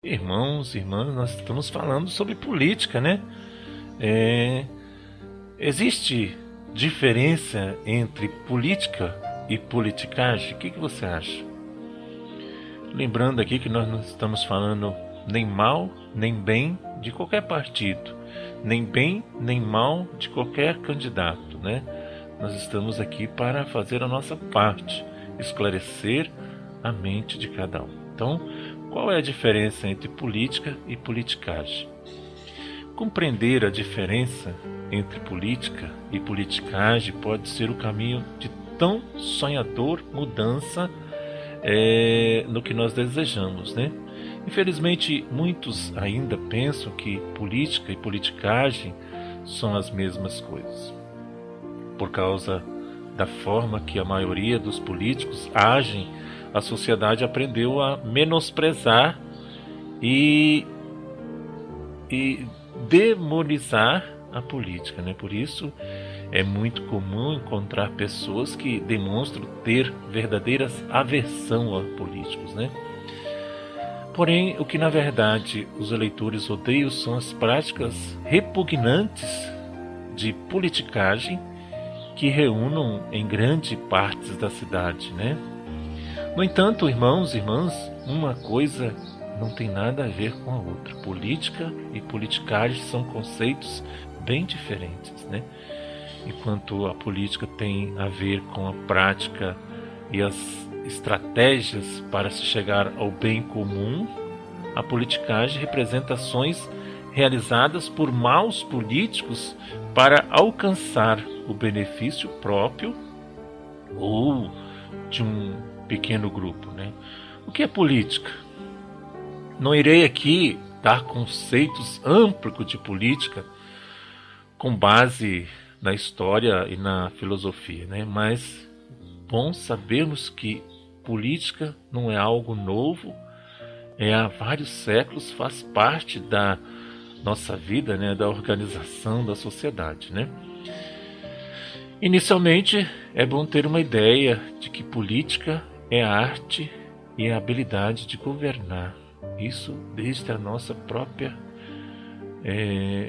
Irmãos, irmãs, nós estamos falando sobre política, né? É, Existe diferença entre política e politicagem? O que você acha? Lembrando aqui que nós não estamos falando nem mal, nem bem de qualquer partido, nem bem, nem mal de qualquer candidato, né? Nós estamos aqui para fazer a nossa parte, esclarecer a mente de cada um. Então, qual é a diferença entre política e politicagem? Compreender a diferença entre política e politicagem pode ser o caminho de tão sonhador mudança no que nós desejamos, né? Infelizmente, muitos ainda pensam que política e politicagem são as mesmas coisas, por causa da forma que a maioria dos políticos agem. A sociedade aprendeu a menosprezar e, e demonizar a política, né? Por isso é muito comum encontrar pessoas que demonstram ter verdadeiras aversão a políticos, né? Porém, o que na verdade os eleitores odeiam são as práticas repugnantes de politicagem que reúnam em grande partes da cidade, né? No entanto, irmãos e irmãs, uma coisa não tem nada a ver com a outra. Política e politicagem são conceitos bem diferentes, né? Enquanto a política tem a ver com a prática e as estratégias para se chegar ao bem comum, a politicagem representa ações realizadas por maus políticos para alcançar o benefício próprio ou de um pequeno grupo, né? O que é política? Não irei aqui dar conceitos amplos de política com base na história e na filosofia, né? Mas bom sabermos que política não é algo novo, há vários séculos faz parte da nossa vida, né? Da organização da sociedade, né? Inicialmente, é bom ter uma ideia de que política é a arte e a habilidade de governar. Isso desde a nossa própria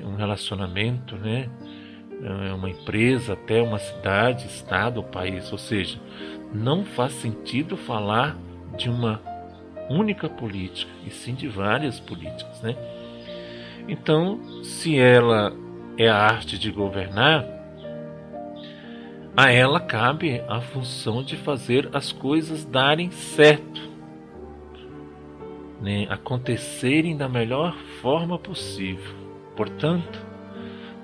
um relacionamento, né? Uma empresa até uma cidade, estado ou país. Ou seja, não faz sentido falar de uma única política, e sim de várias políticas, né? Então, se ela é a arte de governar, a ela cabe a função de fazer as coisas darem certo, né? Acontecerem da melhor forma possível. Portanto,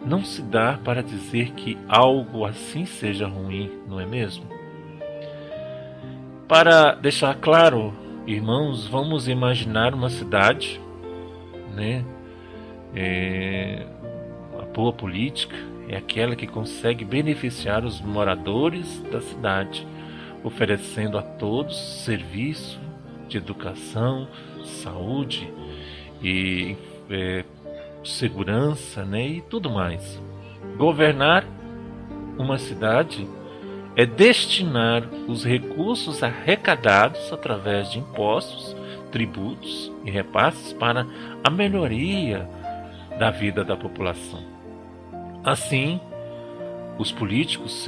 não se dá para dizer que algo assim seja ruim, não é mesmo? Para deixar claro, irmãos, vamos imaginar uma cidade, né? A boa política é aquela que consegue beneficiar os moradores da cidade, oferecendo a todos serviço de educação, saúde e segurança, né, e tudo mais. Governar uma cidade é destinar os recursos arrecadados através de impostos, tributos e repasses para a melhoria da vida da população. Assim, os políticos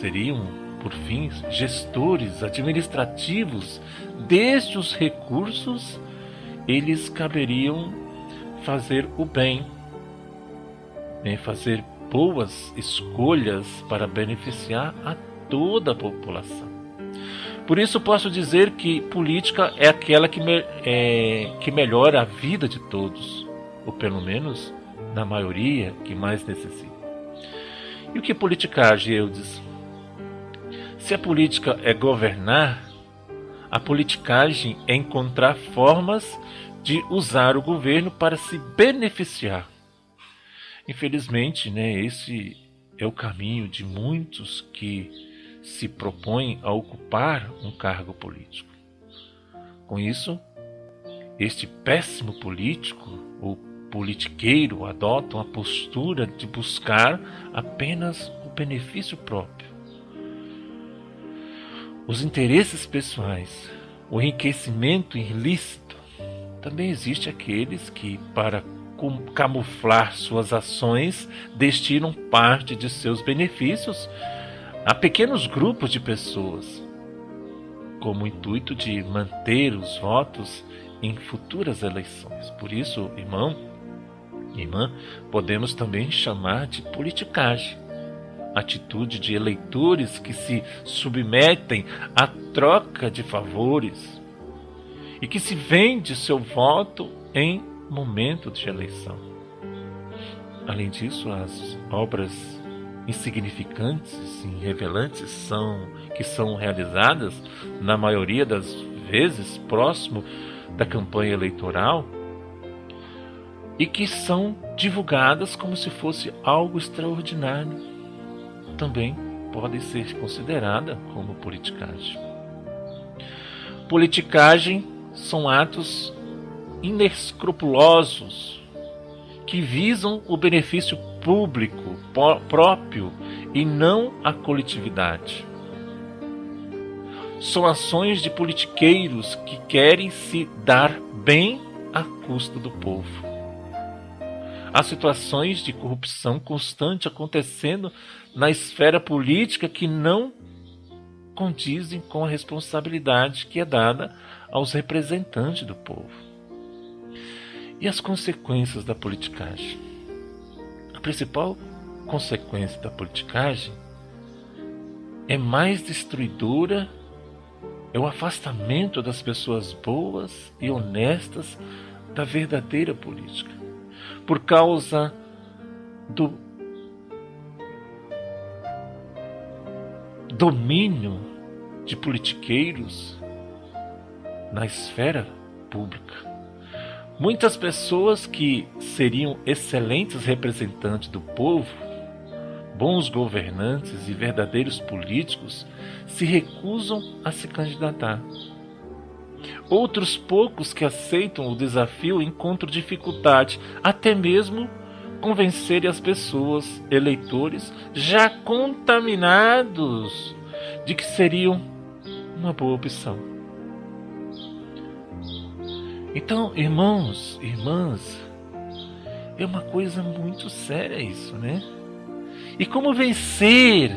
seriam, por fim, gestores administrativos. Desde os recursos, eles caberiam fazer o bem, né? Fazer boas escolhas para beneficiar a toda a população. Por isso posso dizer que política é aquela que melhora a vida de todos, ou pelo menos da maioria que mais necessita. E o que é politicagem, Eudes? Se a política é governar, a politicagem é encontrar formas de usar o governo para se beneficiar. Infelizmente, né, esse é o caminho de muitos que se propõem a ocupar um cargo político. Com isso, este péssimo político ou politiqueiro adota uma postura de buscar apenas o benefício próprio, os interesses pessoais, o enriquecimento ilícito também existe aqueles que, para camuflar suas ações, destinam parte de seus benefícios a pequenos grupos de pessoas, como o intuito de manter os votos em futuras eleições. Por isso, irmão, irmã, podemos também chamar de politicagem, atitude de eleitores que se submetem à troca de favores e que se vende seu voto em momento de eleição. Além disso, as obras insignificantes e irrelevantes que são realizadas, na maioria das vezes, próximo da campanha eleitoral, e que são divulgadas como se fosse algo extraordinário, também podem ser consideradas como politicagem. Politicagem são atos inescrupulosos que visam o benefício público próprio e não a coletividade. São ações de politiqueiros que querem se dar bem à custa do povo. Há situações de corrupção constante acontecendo na esfera política que não condizem com a responsabilidade que é dada aos representantes do povo. E as consequências da politicagem? A principal consequência da politicagem é mais destruidora, é o afastamento das pessoas boas e honestas da verdadeira política, por causa do domínio de politiqueiros na esfera pública. Muitas pessoas que seriam excelentes representantes do povo, bons governantes e verdadeiros políticos, se recusam a se candidatar. Outros poucos que aceitam o desafio encontram dificuldade, até mesmo convencerem as pessoas, eleitores, já contaminados, de que seriam uma boa opção. Então, irmãos, irmãs, é uma coisa muito séria isso, né? E como vencer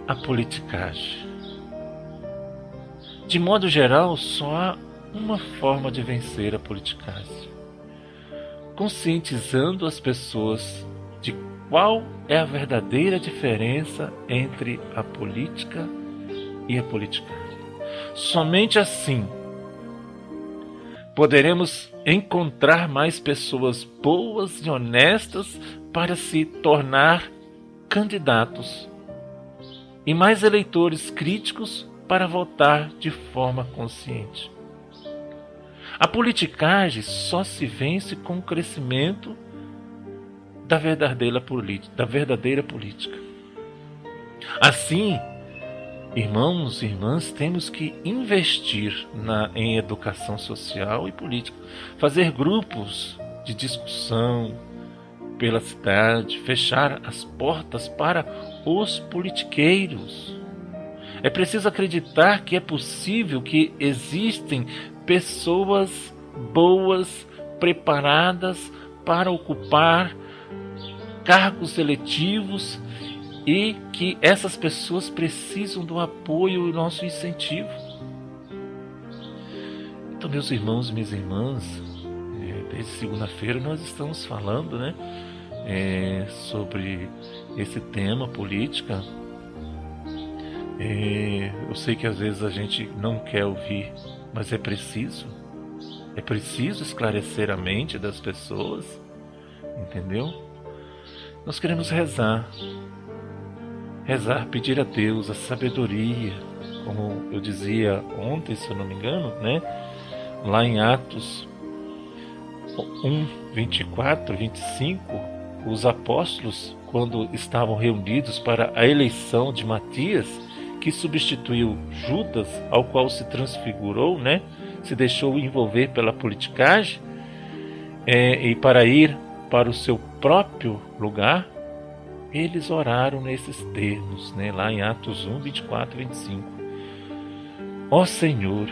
a politicagem? De modo geral, só há uma forma de vencer a politicagem: conscientizando as pessoas de qual é a verdadeira diferença entre a política e a politicagem. Somente assim poderemos encontrar mais pessoas boas e honestas para se tornar candidatos e mais eleitores críticos para votar de forma consciente. A politicagem só se vence com o crescimento da verdadeira política. Assim, irmãos e irmãs, temos que investir em educação social e política, fazer grupos de discussão pela cidade, fechar as portas para os politiqueiros. É preciso acreditar que é possível, que existem pessoas boas, preparadas para ocupar cargos eletivos e que essas pessoas precisam do apoio e do nosso incentivo. Então, meus irmãos e minhas irmãs, desde segunda-feira nós estamos falando, né, sobre esse tema, política. Eu sei que às vezes a gente não quer ouvir, mas é preciso esclarecer a mente das pessoas, entendeu? Nós queremos rezar, pedir a Deus a sabedoria, como eu dizia ontem, se eu não me engano, né? Lá em Atos 1, 24, 25, os apóstolos, quando estavam reunidos para a eleição de Matias, que substituiu Judas, ao qual se transfigurou, né? Se deixou envolver pela politicagem, e para ir para o seu próprio lugar, eles oraram nesses termos, né? Lá em Atos 1, 24 e 25. Ó Senhor,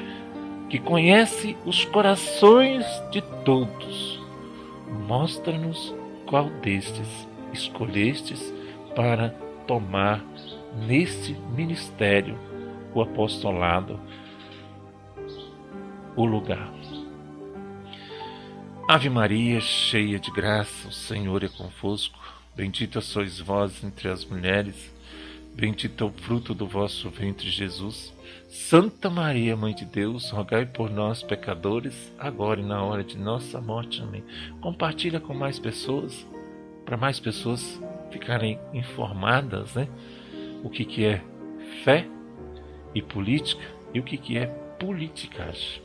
que conhece os corações de todos, mostra-nos qual destes escolhestes para tomar neste ministério, o apostolado, o lugar. Ave Maria, cheia de graça, o Senhor é convosco. Bendita sois vós entre as mulheres, bendito é o fruto do vosso ventre, Jesus. Santa Maria, Mãe de Deus, rogai por nós, pecadores, agora e na hora de nossa morte. Amém. Compartilha com mais pessoas, para mais pessoas ficarem informadas, né? O que é fé e política e o que é politicagem.